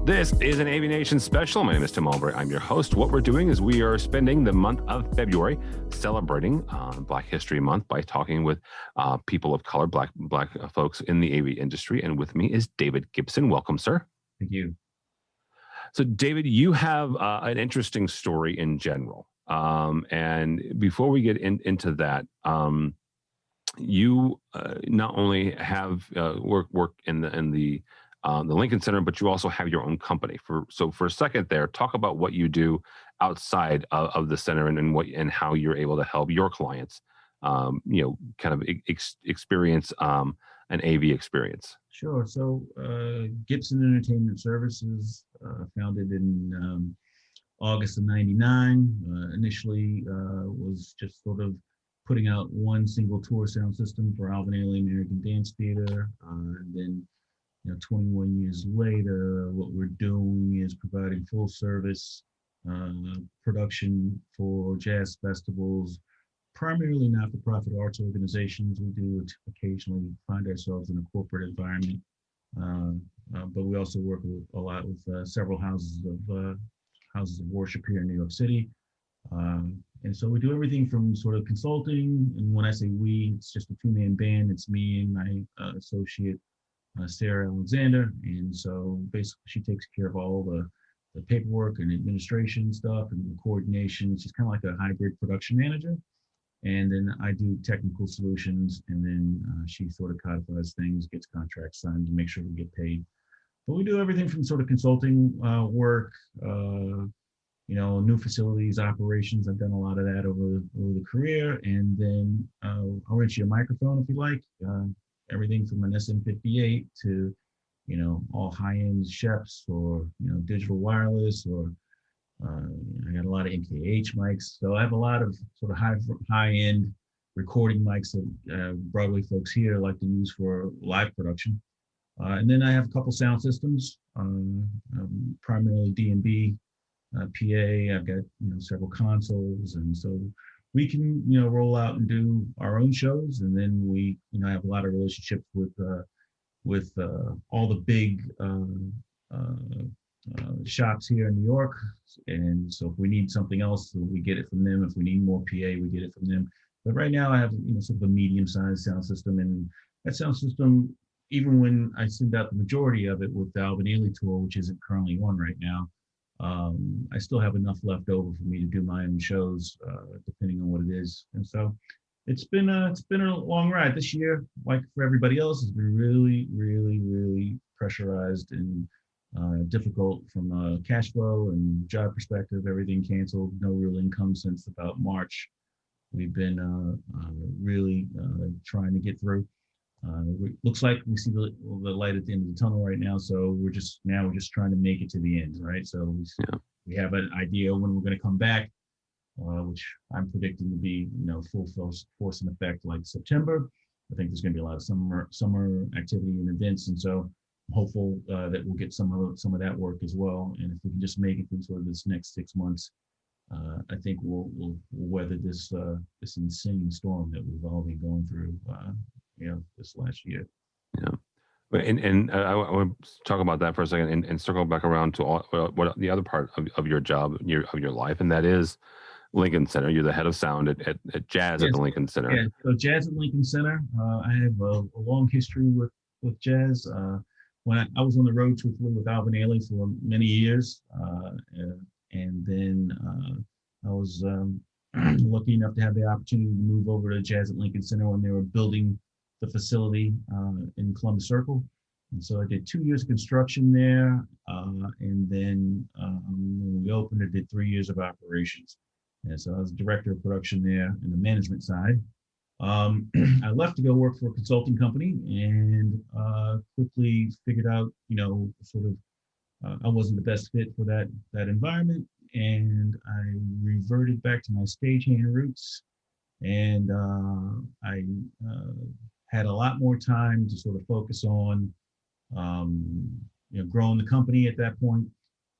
This is an AVNation special. My name is Tim Albright. I'm your host. What we're doing is we are spending the month of February celebrating Black History Month by talking with people of color, black folks in the AV industry. And with me is David Gibson. Welcome, sir. Thank you. So, David, you have an interesting story in general. And before we get into that, you not only have work in the Lincoln Center, but you also have your own company. So for a second there, talk about what you do outside of the center and how you're able to help your clients, kind of experience an AV experience. Sure. So Gibson Entertainment Services, founded in August of '99, initially was just sort of putting out one single tour sound system for AVNation American Dance Theater, and then 21 years later, what we're doing is providing full service production for jazz festivals, primarily not-for-profit arts organizations. We do occasionally find ourselves in a corporate environment, but we also work a lot with several houses of worship here in New York City. And so we do everything from sort of consulting, and when I say we, it's just a two-man band. It's me and my associate, Sarah Alexander, and so basically she takes care of all the paperwork and administration stuff and the coordination. She's kind of like a hybrid production manager, and then I do technical solutions, and then she sort of codifies things, gets contracts signed to make sure we get paid. But we do everything from sort of consulting work, new facilities, operations. I've done a lot of that over the career, and then I'll rent you a microphone if you like. Everything from an SM58 to, all high-end chefs or, digital wireless, or I got a lot of MKH mics. So I have a lot of sort of high-end recording mics that Broadway folks here like to use for live production. And then I have a couple sound systems, primarily D&B, PA. I've got, several consoles, and so we can, roll out and do our own shows, and then we, have a lot of relationships with all the big shops here in New York, and so if we need something else, we get it from them. If we need more PA, we get it from them. But right now, I have, sort of a medium-sized sound system, and that sound system, even when I send out the majority of it with the AVNation tour, which isn't currently on right now, I still have enough left over for me to do my own shows, depending on what it is. And so it's been a long ride this year. Like for everybody else, it's been really, really, really pressurized and difficult from a cash flow and job perspective. Everything canceled, no real income since about March. We've been really trying to get through. Looks like we see the light at the end of the tunnel right now. So we're just trying to make it to the end, right? So we have an idea when we're going to come back, which I'm predicting to be, full force and effect like September. I think there's going to be a lot of summer activity and events, and so I'm hopeful that we'll get some of that work as well. And if we can just make it through sort of this next 6 months, I think we'll weather this insane storm that we've all been going through. This last year. Yeah. And I want to talk about that for a second and circle back around to what the other part of your job, of your life, and that is Lincoln Center. You're the head of sound at Jazz at the Lincoln Center. Yeah, so Jazz at Lincoln Center. I have a long history with jazz. When I was on the road truthfully with AVNation for many years, and then I was lucky enough to have the opportunity to move over to Jazz at Lincoln Center when they were building the facility in Columbus Circle. And so I did 2 years of construction there. And then when we opened, I did 3 years of operations. And so I was director of production there in the management side. I left to go work for a consulting company, and quickly figured out, I wasn't the best fit for that environment. And I reverted back to my stagehand roots. And I had a lot more time to sort of focus on, growing the company at that point.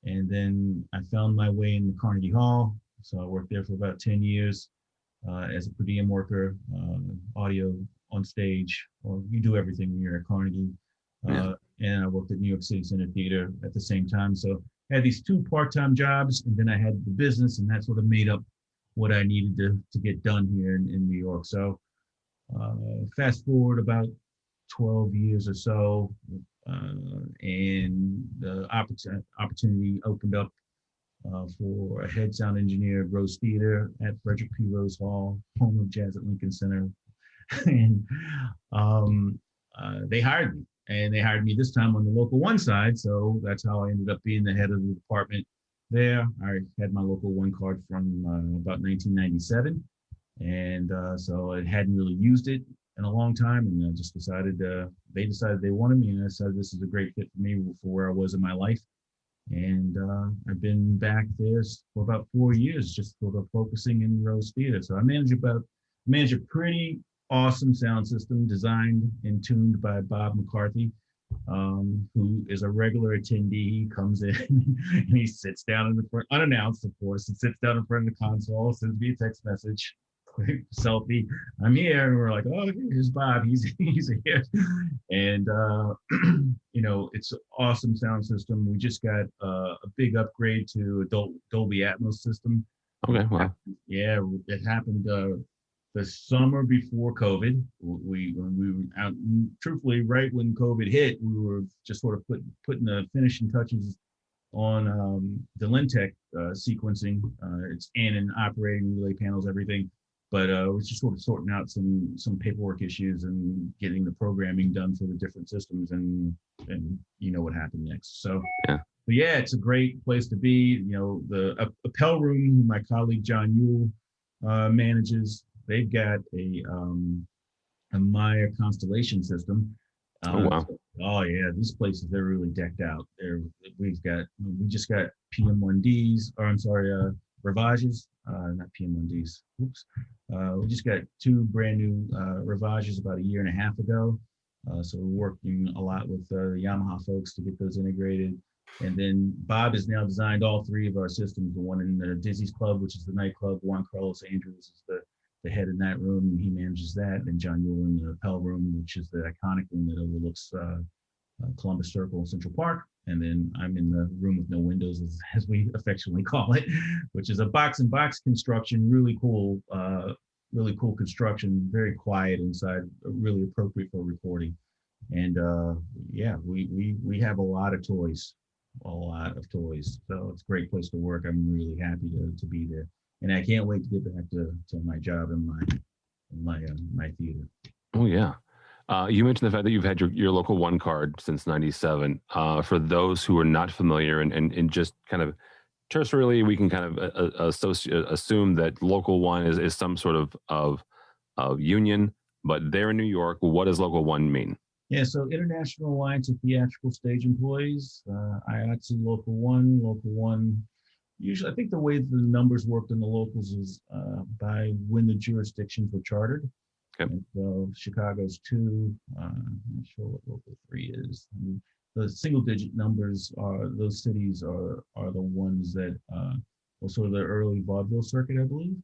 And then I found my way in the Carnegie Hall. So I worked there for about 10 years as a per diem worker, audio on stage, or you do everything when you're at Carnegie. and I worked at New York City Center Theater at the same time. So I had these two part-time jobs, and then I had the business, and that sort of made up what I needed to get done here in New York. So fast forward about 12 years or so, and the opportunity opened up for a head sound engineer at Rose Theater at Frederick P. Rose Hall, home of Jazz at Lincoln Center. And um, they hired me. And they hired me this time on the local one side. So that's how I ended up being the head of the department there. I had my local one card from about 1997. And so I hadn't really used it in a long time. And I just decided, they decided they wanted me. And I decided this is a great fit for me for where I was in my life. And I've been back there for about 4 years, just sort of focusing in Rose Theater. So I manage a pretty awesome sound system designed and tuned by Bob McCarthy, who is a regular attendee. He comes in and he sits down in the front, unannounced, of course, and sits down in front of the console, sends me a text message, quick selfie. I'm here, and we're like, oh, here's Bob. He's here, and it's an awesome sound system. We just got a big upgrade to a Dolby Atmos system. Okay, wow. Yeah, it happened the summer before COVID. When we were out, truthfully, right when COVID hit, we were just sort of putting the finishing touches on the Lintec sequencing. It's in and operating relay panels, everything. But we're just sort of sorting out some paperwork issues and getting the programming done for the different systems, and you know what happened next. So yeah. But yeah, it's a great place to be. The Appel Room, my colleague John Yule manages. They've got a Maya constellation system. Oh wow! Oh yeah, these places, they're really decked out. We just got PM1Ds, or I'm sorry, Ravages, not PM1Ds. Oops. We just got two brand new Ravages about a year and a half ago. So we're working a lot with the Yamaha folks to get those integrated. And then Bob has now designed all three of our systems. The one in the Dizzy's Club, which is the nightclub. Juan Carlos Andrews is the head in that room, and he manages that. And John Yule in the Appel Room, which is the iconic room that overlooks Columbus Circle and Central Park. And then I'm in the room with no windows, as we affectionately call it, which is a box-in-box construction. Really cool construction. Very quiet inside, really appropriate for recording. And yeah, we have a lot of toys. So it's a great place to work. I'm really happy to be there, and I can't wait to get back to my job and my theater. Oh yeah. You mentioned the fact that you've had your local one card since '97. For those who are not familiar, and just kind of tertiarily, we can kind of assume that local one is some sort of union, but they're in New York. What does local one mean? Yeah, so International Alliance of Theatrical Stage Employees, IATSE Local One. Usually, I think the way the numbers worked in the locals is by when the jurisdictions were chartered. Okay. And so Chicago's 2. I'm not sure what local 3 is. The single-digit numbers those cities are the ones that were sort of the early vaudeville circuit, I believe.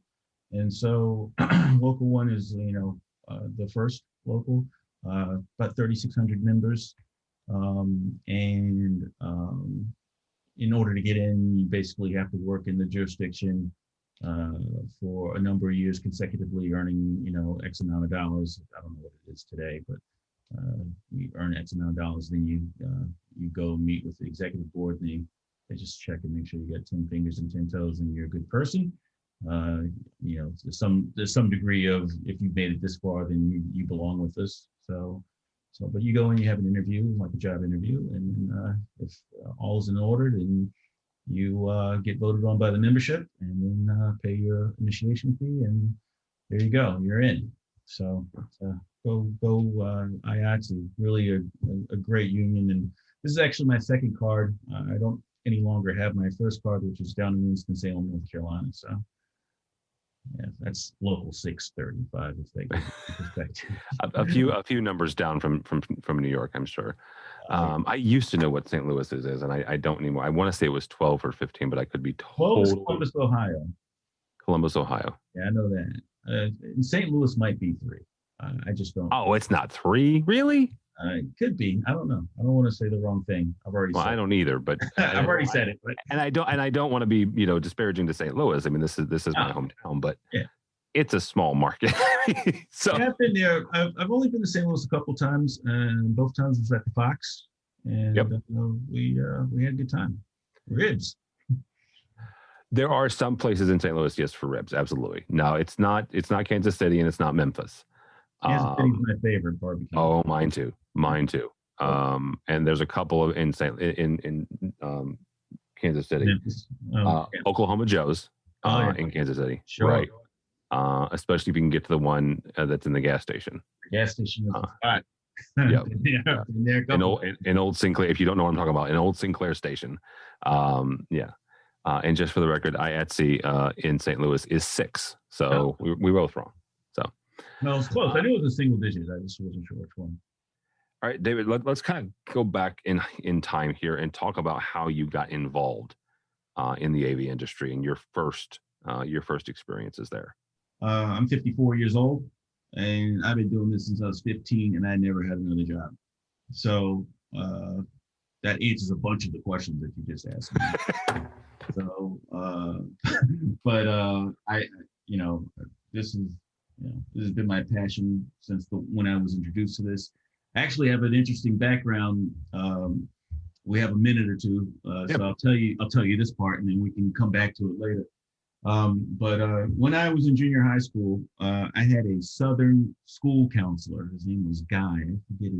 And so local one is the first local. About 3,600 members, and in order to get in, you basically have to work in the jurisdiction for a number of years consecutively, earning X amount of dollars. I don't know what it is today, but you earn X amount of dollars, then you go meet with the executive board, and they just check and make sure you got 10 fingers and 10 toes and you're a good person. There's some degree of, if you've made it this far, then you belong with us. But you go and you have an interview, like a job interview, and if all's in order, then you get voted on by the membership, and then pay your initiation fee, and there you go, you're in. So go IATSE, really a great union. And this is actually my second card. I don't any longer have my first card, which was down in Winston-Salem, North Carolina. So yeah, that's local 635 if they get perspective. a few numbers down from New York, I'm sure. I used to know what St. Louis is, and I don't anymore. I want to say it was 12 or 15, but I could be totally. Columbus, Ohio. Columbus, Ohio. Yeah, I know that. St. Louis might be 3. I just don't. Oh, it's not 3, really? It could be. I don't know. I don't want to say the wrong thing. I've already Well, said I don't either, but it. I've already said it. But and I don't want to be, disparaging to St. Louis. I mean, this is my hometown, but yeah, it's a small market. So yeah, I've been there. I've only been to St. Louis a couple times, and both times was at the Fox, and yep. We had a good time. Ribs. There are some places in St. Louis, yes, for ribs, absolutely. No, it's not Kansas City and it's not Memphis. Kansas City's my favorite barbecue. Oh, mine too. Mine too. And there's a couple of in Kansas City, Oh, yeah. Oklahoma Joe's Yeah. in Kansas City, Sure. right? Especially if you can get to the one that's in the gas station. The gas station is a spot. Yep. Yeah. In old Sinclair, if you don't know what I'm talking about, an old Sinclair station. Yeah. And just for the record, IATSE in St. Louis is 6. So we were both wrong. So no, it's close. I knew it was a single digit. I just wasn't sure which one. All right, David, let's kind of go back in time here and talk about how you got involved in the AV industry and your first experiences there. I'm 54 years old, and I've been doing this since I was 15, and I never had another job. So that answers a bunch of the questions that you just asked me. So, but this has been my passion since when I was introduced to this. I actually have an interesting background. We have a minute or two, Yep. so I'll tell you this part, and then we can come back to it later. But when I was in junior high school, I had a Southern school counselor. His name was Guy. I forget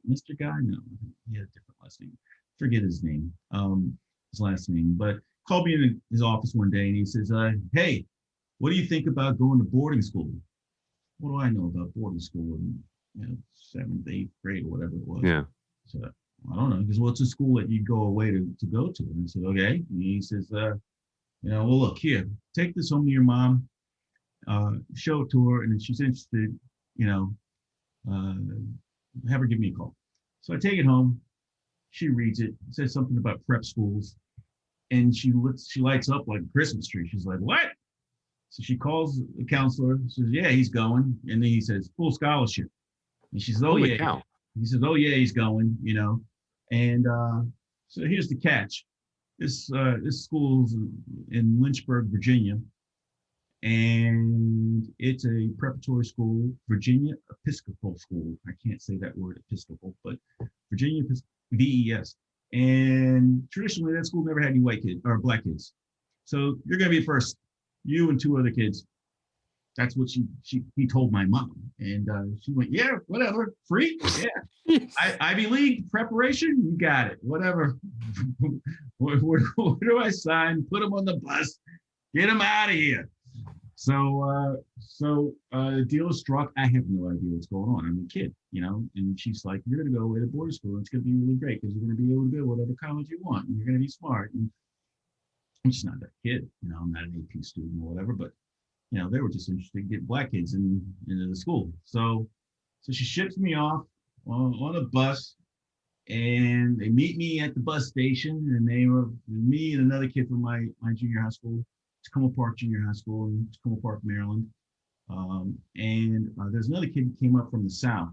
Mr. Guy. No, he had a different last name. Forget his name, his last name. But called me in his office one day and he says, "Hey, what do you think about going to boarding school?" What do I know about boarding school in 7th, 8th grade or whatever it was? Yeah. So I don't know. He goes, "Well, it's a school that you go away to go to." And I said, "Okay." And he says, "Well, look here, take this home to your mom, show it to her, and if she's interested, have her give me a call." So I take it home. She reads it. It says something about prep schools, and she lights up like a Christmas tree. She's like, "What?" So she calls the counselor. Says, "Yeah, he's going." And then he says, "Full scholarship." And she says, "Oh Holy yeah." cow. He says, "Oh yeah, he's going." And so here's the catch. This school's in Lynchburg, Virginia, and it's a preparatory school, Virginia Episcopal School. I can't say that word Episcopal, but Virginia VES. And traditionally, that school never had any white kids or black kids. So you're going to be first, you and 2 other kids. That's what he told my mom, and she went, "Yeah, whatever, free, yeah, Ivy League preparation, you got it, whatever." where do I sign? Put him on the bus, get him out of here. So the deal is struck. I have no idea what's going on. I'm a kid, and she's like, "You're going to go away to boarding school. It's going to be really great because you're going to be able to go whatever college you want, and you're going to be smart." And I'm just not that kid, I'm not an AP student or whatever, but they were just interested in getting black kids into the school. So she ships me off on a bus, and they meet me at the bus station, and they were me and another kid from my junior high school, Tacoma Park Junior High School in Tacoma Park, Maryland. And there's another kid who came up from the South,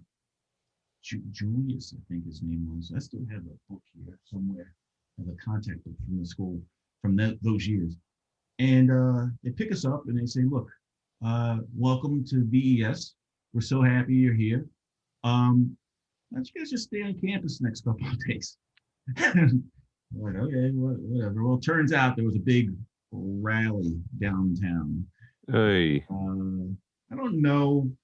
Julius, I think his name was. I still have a book here somewhere of a contact book from the school from those years. And they pick us up and they say, "Look, welcome to VES. We're so happy you're here. Why don't you guys just stay on campus the next couple of days?" I'm like, "Okay, whatever." Well, it turns out there was a big rally downtown. Hey. I don't know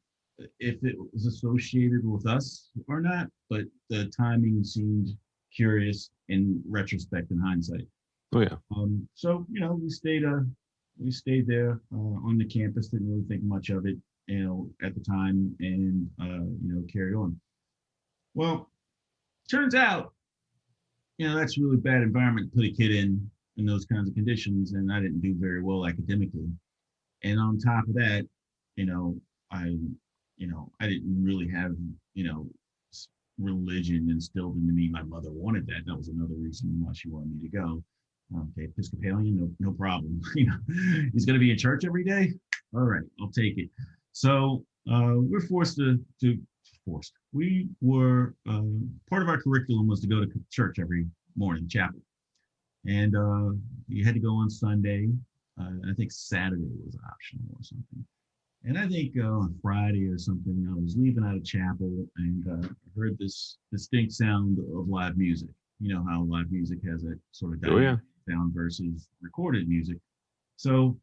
if it was associated with us or not, but the timing seemed curious in retrospect and hindsight. Oh yeah. So we stayed there on the campus. Didn't really think much of it, at the time, and carried on. Well, turns out, that's a really bad environment to put a kid in those kinds of conditions, and I didn't do very well academically. And on top of that, I didn't really have religion instilled into me. My mother wanted that. That was another reason why she wanted me to go. Okay, Episcopalian, no problem. He's going to be in church every day. All right, I'll take it. So we're forced to forced. We were part of our curriculum was to go to church every morning, chapel, and you had to go on Sunday. I think Saturday was optional or something. And I think on Friday or something, I was leaving out of chapel and heard this distinct sound of live music. You know how live music has that sort of Oh yeah. dynamic sound versus recorded music. So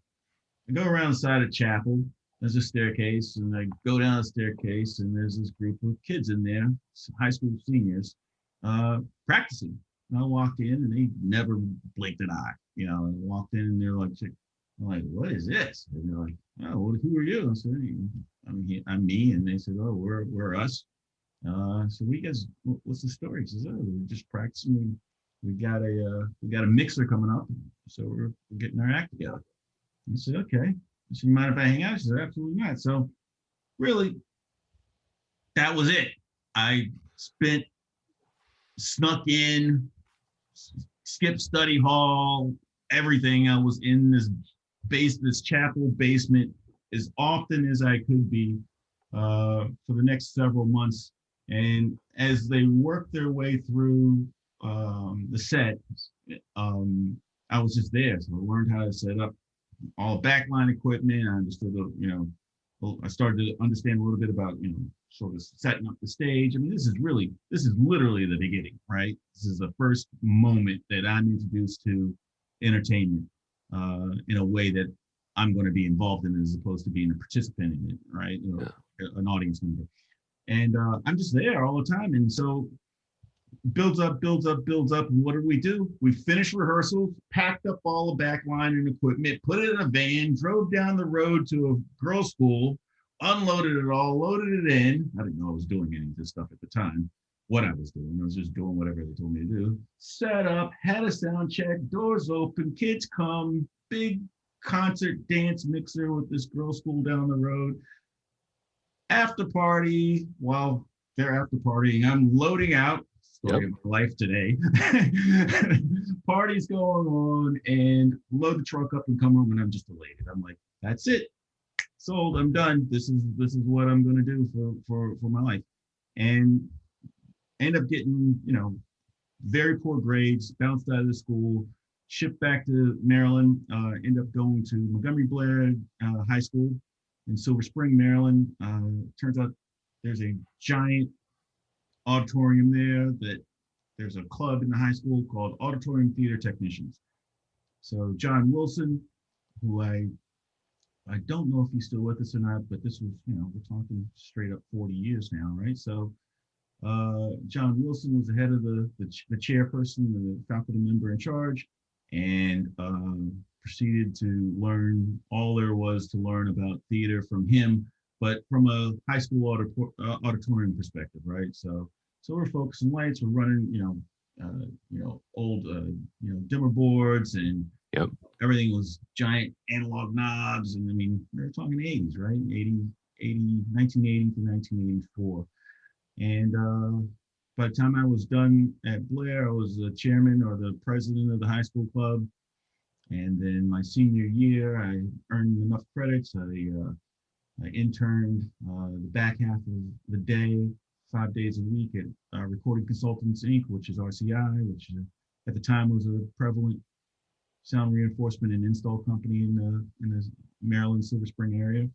I go around the side of chapel. There's a staircase, and I go down the staircase, and there's this group of kids in there, some high school seniors, practicing. And I walked in, and they never blinked an eye. You know, I walked in, and they're like, I'm like, what is this? And they're like, oh, well, who are you? I said, I'm me. And they said, oh, we're us. So we guys, what's the story? He says, oh, we're just practicing. We got a mixer coming up, so we're getting our act together. I said, okay. I said, you mind if I hang out? She said, absolutely not. So really, that was it. I snuck in, skipped study hall, everything. I was in this chapel basement as often as I could be for the next several months. And as they worked their way through the set, I was just there. So I learned how to set up all backline equipment. I understood, I started to understand a little bit about, sort of setting up the stage. I mean, this is literally the beginning, right? This is the first moment that I'm introduced to entertainment in a way that I'm going to be involved in as opposed to being a participant in it, right? An audience member. And I'm just there all the time. And so builds up. And what do? We finished rehearsals, packed up all the backline and equipment, put it in a van, drove down the road to a girls' school, unloaded it all, loaded it in. I didn't know I was doing any of this stuff at the time, what I was doing. I was just doing whatever they told me to do. Set up, had a sound check, doors open, kids come, big concert dance mixer with this girls' school down the road. After party, while they're after partying, I'm loading out. Story of my life today. Party's going on, and load the truck up and come home, and I'm just elated. I'm like, that's it, sold. I'm done. This is what I'm going to do for my life, and end up getting very poor grades, bounced out of the school, shipped back to Maryland. End up going to Montgomery Blair High School in Silver Spring, Maryland. Turns out there's a giant auditorium there, that there's a club in the high school called Auditorium Theater Technicians. So John Wilson, who I don't know if he's still with us or not, but this was, we're talking straight up 40 years now, right? So John Wilson was the head of the chairperson, the faculty member in charge, and proceeded to learn all there was to learn about theater from him, but from a high school auditorium perspective, right? So we're focusing lights, we're running, old, dimmer boards, and everything was giant analog knobs. And I mean, we were talking the 80s, right? 1980 to 1984. And by the time I was done at Blair, I was the chairman or the president of the high school club. And then my senior year, I earned enough credits. I interned the back half of the day, 5 days a week at Recording Consultants Inc., which is RCI, which at the time was a prevalent sound reinforcement and install company in the Maryland Silver Spring area.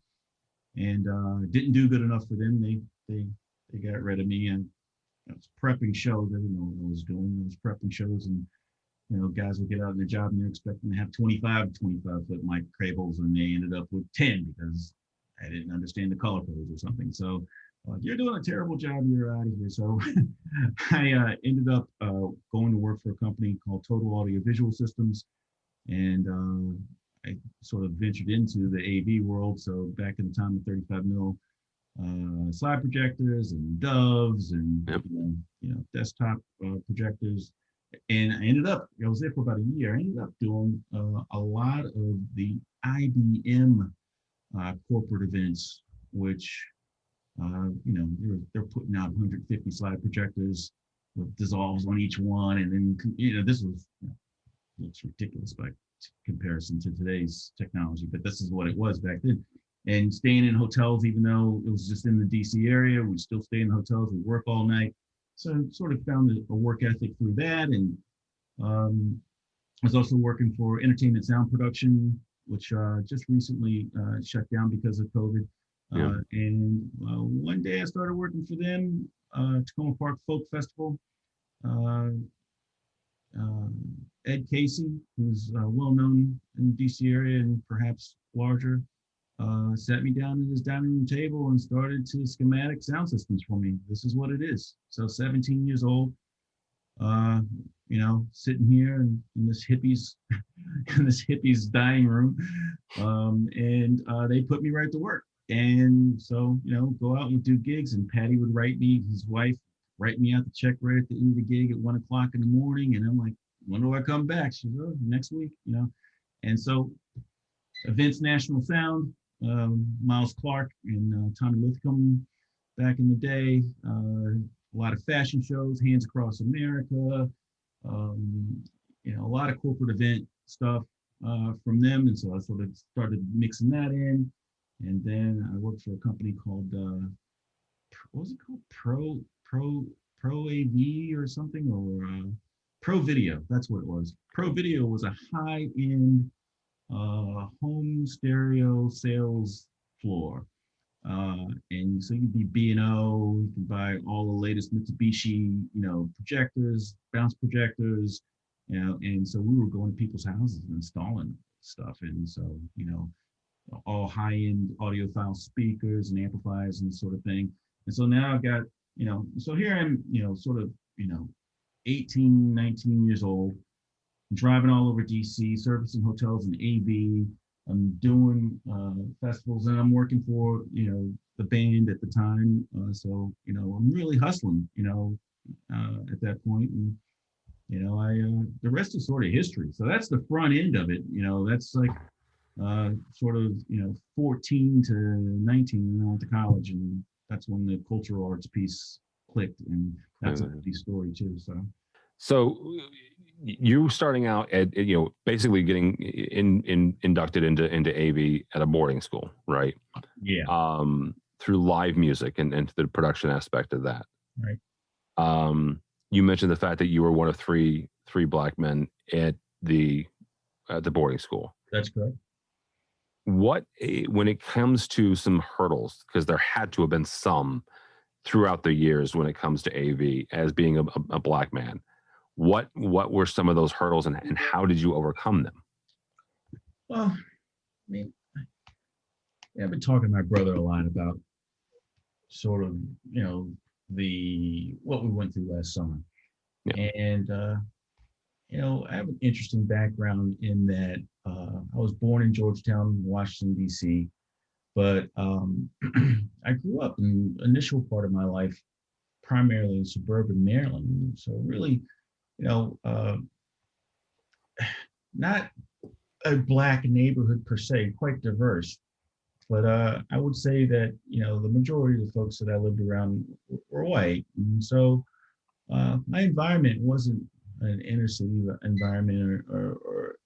And didn't do good enough for them. They got rid of me, and I was prepping shows. I didn't know what I was doing. I was prepping shows, and guys would get out of their job and they're expecting to have 25-foot mic cables, and they ended up with 10 because I didn't understand the color codes or something. So you're doing a terrible job, you're out of here. So I ended up going to work for a company called Total Audio Visual Systems, and I sort of ventured into the AV world. So back in the time of 35 mil slide projectors and doves and desktop projectors. And I was there for about a year. I ended up doing a lot of the IBM corporate events, which, they're putting out 150 slide projectors with dissolves on each one. And then, this was, looks ridiculous by comparison to today's technology, but this is what it was back then. and staying in hotels, even though it was just in the DC area, we'd still stay in hotels, we'd work all night. So sort of found a work ethic through that. And I was also working for entertainment sound production, which just recently shut down because of COVID. Yeah. And one day I started working for them, Tacoma Park Folk Festival. Uh, Ed Casey, who's well known in the DC area and perhaps larger, sat me down at his dining room table and started to schematic sound systems for me. This is what it is. So 17 years old, sitting here in this hippie's in this hippie's dining room, and they put me right to work. And so, go out and do gigs, and Patty would write me, his wife, write me out the check right at the end of the gig at 1 o'clock in the morning. And I'm like, when do I come back? She goes, oh, next week, And so Events National Sound, Miles Clark and Tommy Lithcomb back in the day, a lot of fashion shows, Hands Across America, a lot of corporate event stuff from them. And so I sort of started mixing that in. And then I worked for a company called, what was it called? Pro AV or something, or Pro Video. That's what it was. Pro Video was a high-end home stereo sales floor. And so you could be B&O, you can buy all the latest Mitsubishi, projectors, bounce projectors, and so we were going to people's houses and installing stuff. And so, all high-end audiophile speakers and amplifiers and sort of thing. And so now I've got, so here I'm, sort of, 18, 19 years old, driving all over DC, servicing hotels and AV. I'm doing festivals, and I'm working for, the band at the time. So, I'm really hustling, at that point. And, the rest is sort of history. So that's the front end of it. That's like sort of, 14 to 19, and I went to college, and that's when the cultural arts piece clicked. And that's a big story too. So you starting out at basically getting inducted into AV at a boarding school, right? Yeah. Through live music and the production aspect of that. Right. You mentioned the fact that you were one of three Black men at the boarding school. That's correct. What, when it comes to some hurdles, because there had to have been some throughout the years when it comes to AV as being a Black man, what were some of those hurdles, and how did you overcome them? Well, I mean, I've been talking to my brother a lot about sort of, what we went through last summer. Yeah. And, I have an interesting background in that I was born in Georgetown, Washington, D.C., but I grew up in the initial part of my life primarily in suburban Maryland. So really, not a Black neighborhood per se, quite diverse. But I would say that, the majority of the folks that I lived around were white. And so my environment wasn't an inner city environment or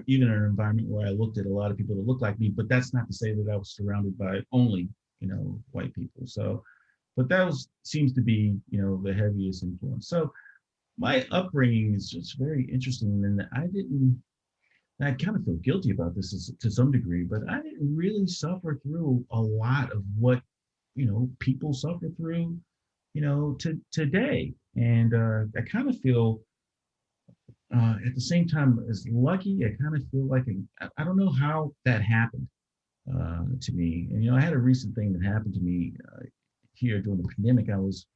even an environment where I looked at a lot of people that looked like me. But that's not to say that I was surrounded by only, white people. So, but that seems to be, the heaviest influence. So my upbringing is just very interesting, and I kind of feel guilty about this to some degree, but I didn't really suffer through a lot of what, people suffer through, today. And I kind of feel, at the same time as lucky, I kind of feel like, I don't know how that happened to me. And, I had a recent thing that happened to me here during the pandemic. I was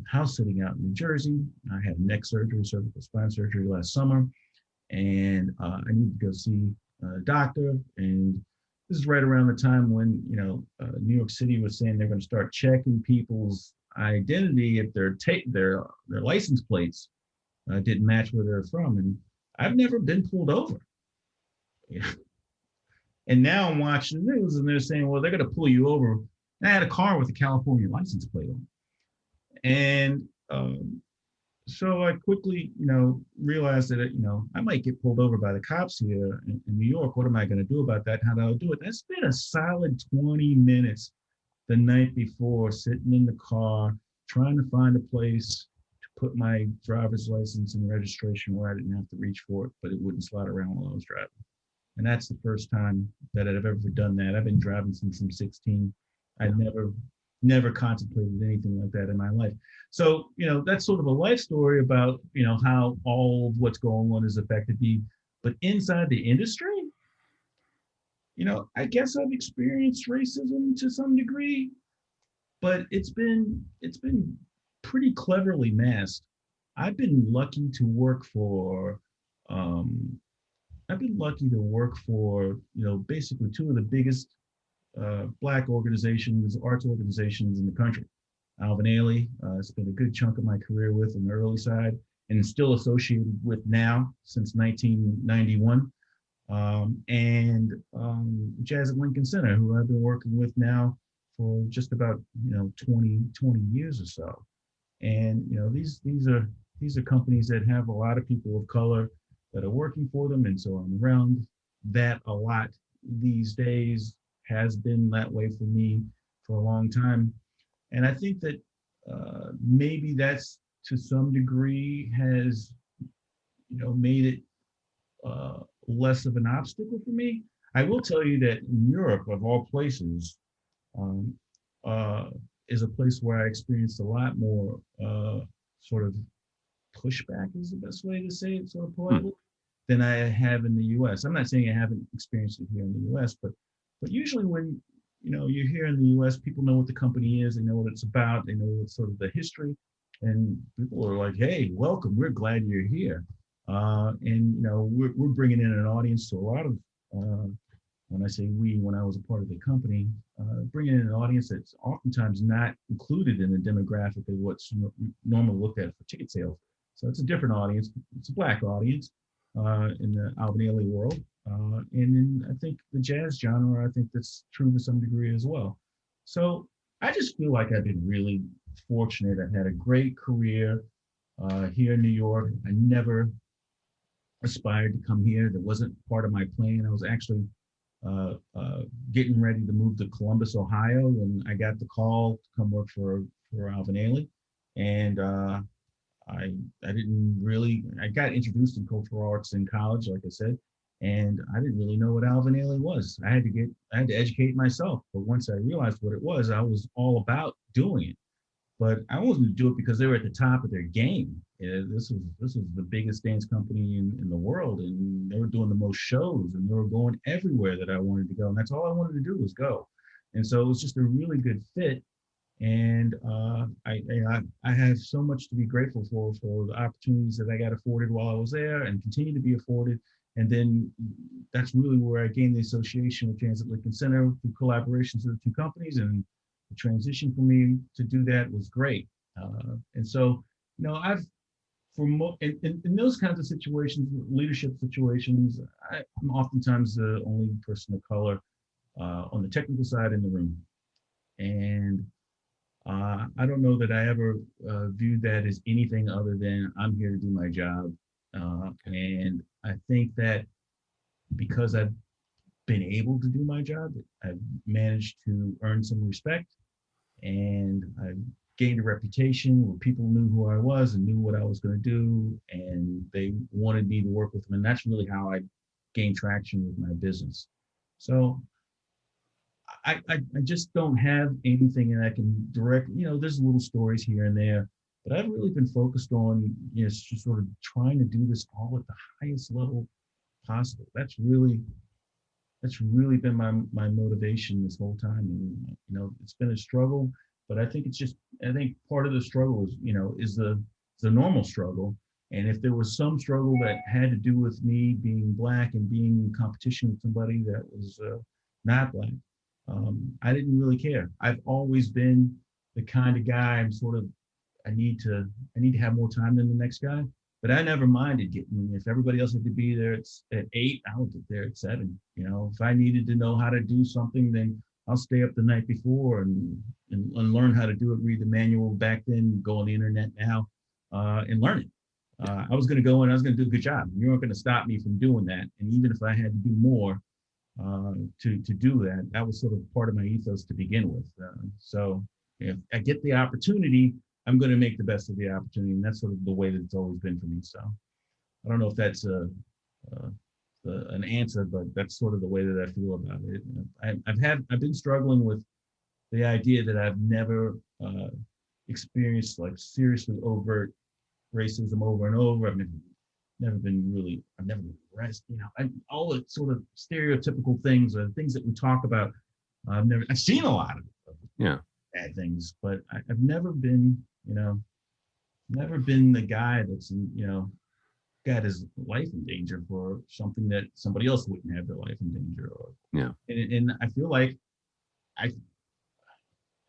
house sitting out in New Jersey. I had neck surgery, cervical spine surgery last summer. And I needed to go see a doctor. And this is right around the time when, New York City was saying they're going to start checking people's identity if their license plates didn't match where they're from. And I've never been pulled over. Yeah. And now I'm watching the news and they're saying, well, they're going to pull you over. And I had a car with a California license plate on. And So I quickly, realized that, I might get pulled over by the cops here in New York. What am I going to do about that? How do I do it? I spent a solid 20 minutes the night before sitting in the car trying to find a place to put my driver's license and registration where I didn't have to reach for it, but it wouldn't slide around while I was driving. And that's the first time that I've ever done that. I've been driving since I'm 16. I Yeah. never contemplated anything like that in my life. So, that's sort of a life story about, how all of what's going on has affected me. But inside the industry, I guess I've experienced racism to some degree, but it's been pretty cleverly masked. I've been lucky to work for um, I've been lucky to work for, basically two of the biggest Black organizations, arts organizations in the country. Alvin Ailey, spent a good chunk of my career with on the early side and still associated with now since 1991. And Jazz at Lincoln Center, who I've been working with now for just about, 20 years or so. And these are companies that have a lot of people of color that are working for them, and so I'm around that a lot these days. Has been that way for me for a long time, and I think that maybe that's to some degree has made it less of an obstacle for me. I will tell you that in Europe, of all places, um, uh, is a place where I experienced a lot more sort of pushback is the best way to say it, sort of Hmm. politely, than I have in the U.S. I'm not saying I haven't experienced it here in the U.S., but usually when you're here in the U.S., people know what the company is, they know what it's about, they know what sort of the history, and people are like, "Hey, welcome. We're glad you're here." And we're bringing in an audience to a lot of when I say we, when I was a part of the company, bringing in an audience that's oftentimes not included in the demographic of what's normally looked at for ticket sales. So it's a different audience. It's a Black audience in the Alvin Ailey world. And in, I think, the jazz genre, I think that's true to some degree as well. So I just feel like I've been really fortunate. I've had a great career here in New York. I never aspired to come here. That wasn't part of my plan. I was actually uh, uh, getting ready to move to Columbus, Ohio, when I got the call to come work for Alvin Ailey, and I didn't really. I got introduced in cultural arts in college, like I said, and I didn't really know what Alvin Ailey was. I had to educate myself. But once I realized what it was, I was all about doing it. But I wanted to do it because they were at the top of their game. This was the biggest dance company in the world, and they were doing the most shows, and they were going everywhere that I wanted to go, and that's all I wanted to do was go. And so it was just a really good fit. And I have so much to be grateful for the opportunities that I got afforded while I was there, and continue to be afforded. And then that's really where I gained the association with Transit Lincoln Center through collaborations of the two companies, and the transition for me to do that was great. And so, I've in those kinds of situations, leadership situations, I'm oftentimes the only person of color on the technical side in the room, and I don't know that I ever viewed that as anything other than I'm here to do my job. Okay. And I think that because I've been able to do my job, I've managed to earn some respect, and I gained a reputation where people knew who I was and knew what I was going to do, and they wanted me to work with them. And that's really how I gained traction with my business. So I just don't have anything that I can direct. There's little stories here and there, but I've really been focused on, just sort of trying to do this all at the highest level possible. That's really been my motivation this whole time. And it's been a struggle, but I think part of the struggle is is the normal struggle. And if there was some struggle that had to do with me being Black and being in competition with somebody that was not Black, I didn't really care. I've always been the kind of guy. I'm sort of I need to have more time than the next guy. But I never minded getting, if everybody else had to be there at 8, I would get there at 7. If I needed to know how to do something, then I'll stay up the night before and learn how to do it, read the manual back then, go on the internet now. and learn it. I was going to go in, I was going to do a good job. You weren't going to stop me from doing that. And even if I had to do more to do that, that was sort of part of my ethos to begin with. So if I get the opportunity, I'm going to make the best of the opportunity. And that's sort of the way that it's always been for me. So I don't know if that's an answer, but that's sort of the way that I feel about it. I've been struggling with the idea that I've never experienced like seriously overt racism over and over. I've never been arrested. All the sort of stereotypical things or things that we talk about. I've seen a lot of bad things, but I've never been, never been the guy that's, got his life in danger for something that somebody else wouldn't have their life in danger. And I feel like I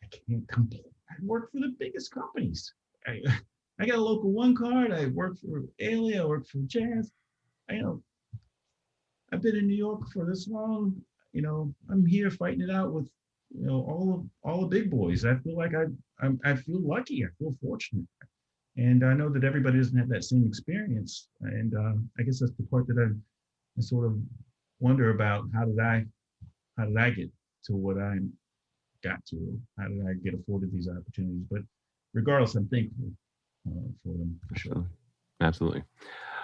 can't complain. I work for the biggest companies. I got a local one card. I work for Ailey. I work for Jazz. I've been in New York for this long. I'm here fighting it out with, all the big boys. I feel like I feel lucky. I feel fortunate, and I know that everybody doesn't have that same experience. And I guess that's the part that I sort of wonder about. How did I get to what I got to? How did I get afforded these opportunities? But regardless, I'm thankful for them, for sure. Absolutely.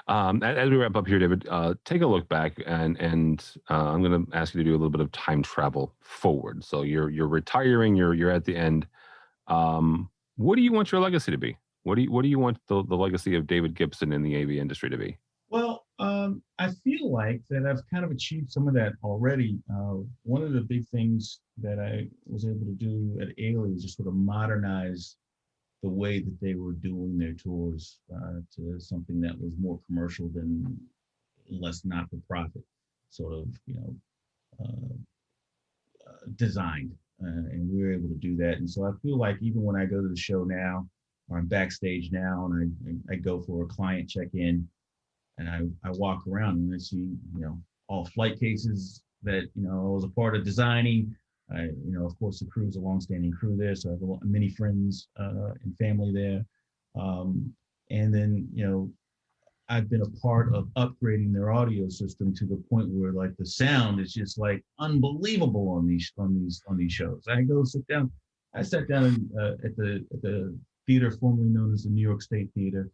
As we wrap up here, David, take a look back, and I'm going to ask you to do a little bit of time travel forward. So you're retiring. You're at the end. What do you want your legacy to be? What do you want the legacy of David Gibson in the AV industry to be? Well, I feel like that I've kind of achieved some of that already. One of the big things that I was able to do at Ailey is just sort of modernize the way that they were doing their tours to something that was more commercial than less not-for-profit sort of, designed. And we were able to do that. And so I feel like even when I go to the show now, or I'm backstage now, and I go for a client check-in, and I walk around and I see, all flight cases that, I was a part of designing. Of course, the crew is a longstanding crew there, so I have many friends and family there. And then, I've been a part of upgrading their audio system to the point where like the sound is just like unbelievable on these shows. I sat down at the theater formerly known as the New York State Theater,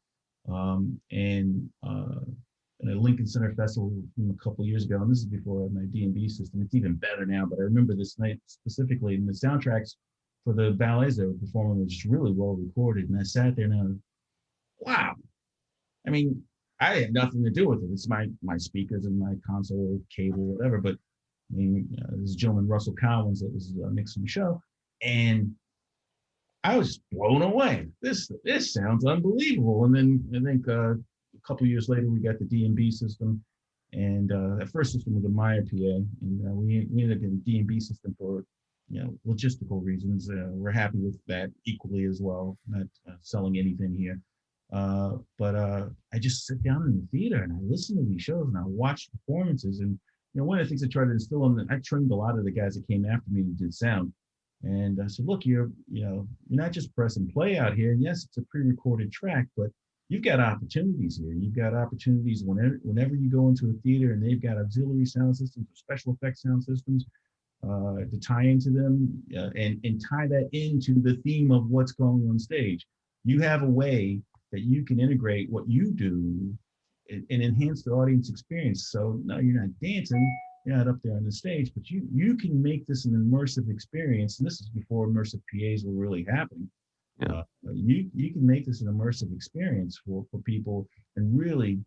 and at a Lincoln Center Festival a couple of years ago, and this is before I had my D&B system. It's even better now, but I remember this night specifically, and the soundtracks for the ballets that were performing were just really well recorded. And I sat there and I was, wow. I mean, I had nothing to do with it. It's my speakers and my console, cable, whatever. But I mean, this gentleman, Russell Collins, that was mixing the show, and I was blown away. This sounds unbelievable. And then I think a couple of years later, we got the D&B system, and that first system was a Meyer PA, and we ended up getting a D&B system for logistical reasons. We're happy with that equally as well. Not selling anything here. But I just sit down in the theater and I listen to these shows and I watch performances. And one of the things I tried to instill in I trained a lot of the guys that came after me who did sound. And I said, look, you're not just press and play out here. And yes, it's a pre-recorded track, but you've got opportunities here. You've got opportunities whenever you go into a theater and they've got auxiliary sound systems or special effects sound systems to tie into them and tie that into the theme of what's going on stage. You have a way that you can integrate what you do and enhance the audience experience. So no, you're not dancing, you're not up there on the stage, but you can make this an immersive experience. And this is before immersive PAs were really happening. Yeah. You can make this an immersive experience for people and really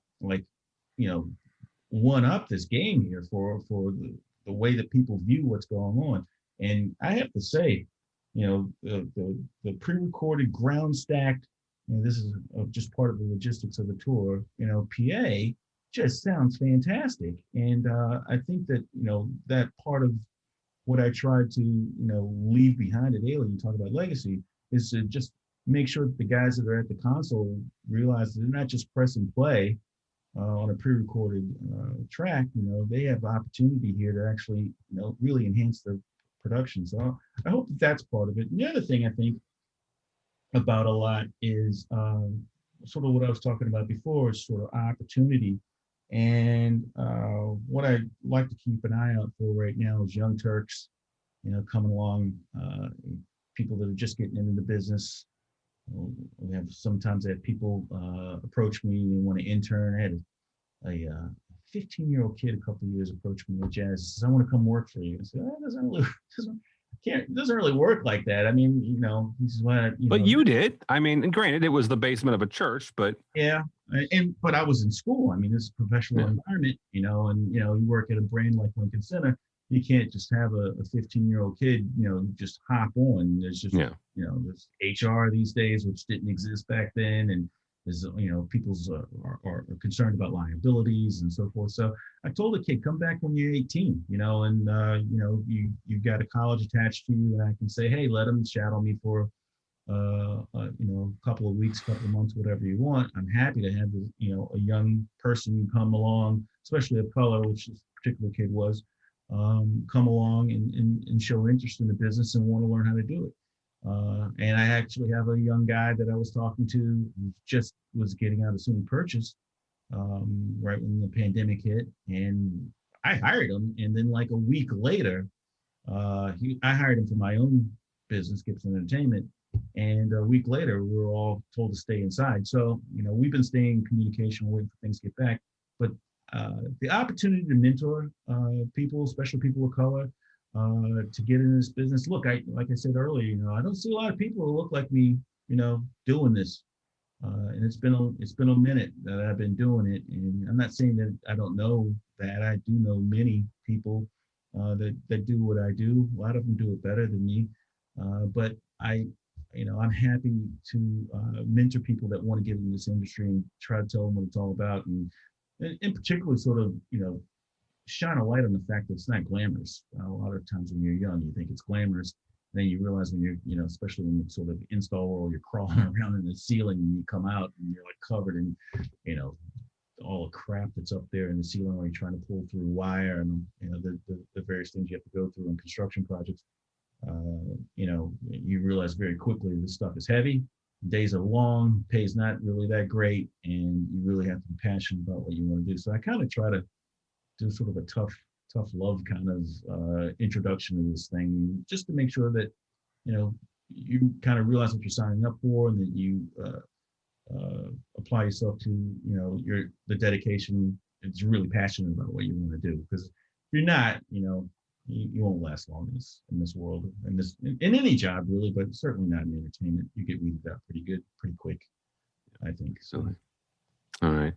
one up this game here for the way that people view what's going on. And I have to say, the pre-recorded ground stacked, this is just part of the logistics of the tour, PA just sounds fantastic. And I think that, that part of what I tried to, leave behind at Ailey, you talk about legacy, is to just make sure that the guys that are at the console realize that they're not just press and play on a pre-recorded track. They have opportunity here to actually, really enhance their production. So I hope that that's part of it. And the other thing I think about a lot is sort of what I was talking about before is sort of opportunity. And what I like to keep an eye out for right now is young Turks, coming along, people that are just getting into the business. Sometimes I have people approach me and want to intern. I had a 15-year-old kid a couple of years approached me with Jazz. Says, "I want to come work for you." I said, "That doesn't really work like that." I mean, he says, "Well, But you did. I mean, and granted, it was the basement of a church, but yeah." But I was in school. I mean, this is a professional environment, and you work at a brand like Lincoln Center. You can't just have a 15-year-old kid, just hop on. There's just, there's HR these days, which didn't exist back then. And there's, people's are concerned about liabilities and so forth. So I told the kid, come back when you're 18, and, you've got a college attached to you, and I can say, hey, let them shadow me for, a couple of weeks, couple of months, whatever you want. I'm happy to have, a young person come along, especially of color, which this particular kid was, come along and show interest in the business and want to learn how to do it. And I actually have a young guy that I was talking to who just was getting out of SUNY Purchase right when the pandemic hit, and I hired him. And then like a week later, I hired him for my own business, Gibson Entertainment. And a week later, we were all told to stay inside. So, we've been staying in communication, waiting for things to get back. But the opportunity to mentor people, especially people of color, to get in this business. Look, like I said earlier, I don't see a lot of people who look like me, doing this. And it's been a minute that I've been doing it. And I'm not saying that I don't know that. I do know many people that do what I do. A lot of them do it better than me. But I'm happy to mentor people that want to get in this industry and try to tell them what it's all about. And particularly sort of, shine a light on the fact that it's not glamorous. A lot of times when you're young, you think it's glamorous. Then you realize when you're, especially when you sort of install or you're crawling around in the ceiling and you come out and you're like covered in, all the crap that's up there in the ceiling while you're trying to pull through wire and, the various things you have to go through in construction projects. You realize very quickly this stuff is heavy. Days are long, pay's not really that great, and you really have to be passionate about what you want to do. So I kind of try to do sort of a tough love kind of introduction to this thing, just to make sure that, you kind of realize what you're signing up for, and that you apply yourself to, the dedication. It's really passionate about what you want to do. Because if you're not, you won't last long in this world, in any job really, but certainly not in entertainment. You get weeded out pretty quick, I think. So. All right.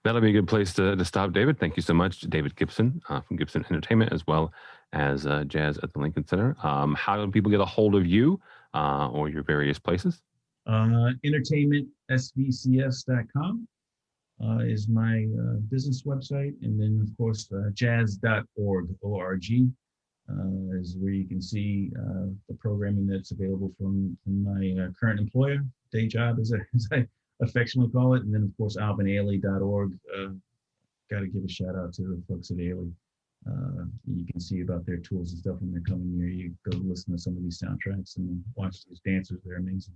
That'll be a good place to stop, David. Thank you so much, David Gibson from Gibson Entertainment, as well as Jazz at the Lincoln Center. How do people get a hold of you or your various places? Entertainmentsvcs.com is my business website. And then, of course, jazz.org, O-R-G, is where you can see the programming that's available from my current employer, day job, as I affectionately call it. And then, of course, albinailey.org. Got to give a shout out to the folks at Ailey. You can see about their tools and stuff when they're coming near you. Go listen to some of these soundtracks and watch these dancers. They're amazing.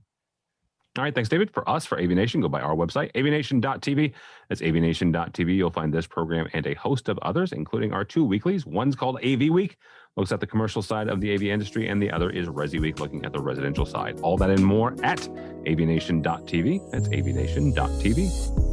All right. Thanks, David. For us, for AVNation, go by our website, AVNation.tv. That's AVNation.tv. You'll find this program and a host of others, including our 2 weeklies. One's called AV Week, looks at the commercial side of the AV industry, and the other is Resi Week, looking at the residential side. All that and more at AVNation.tv. That's AVNation.tv.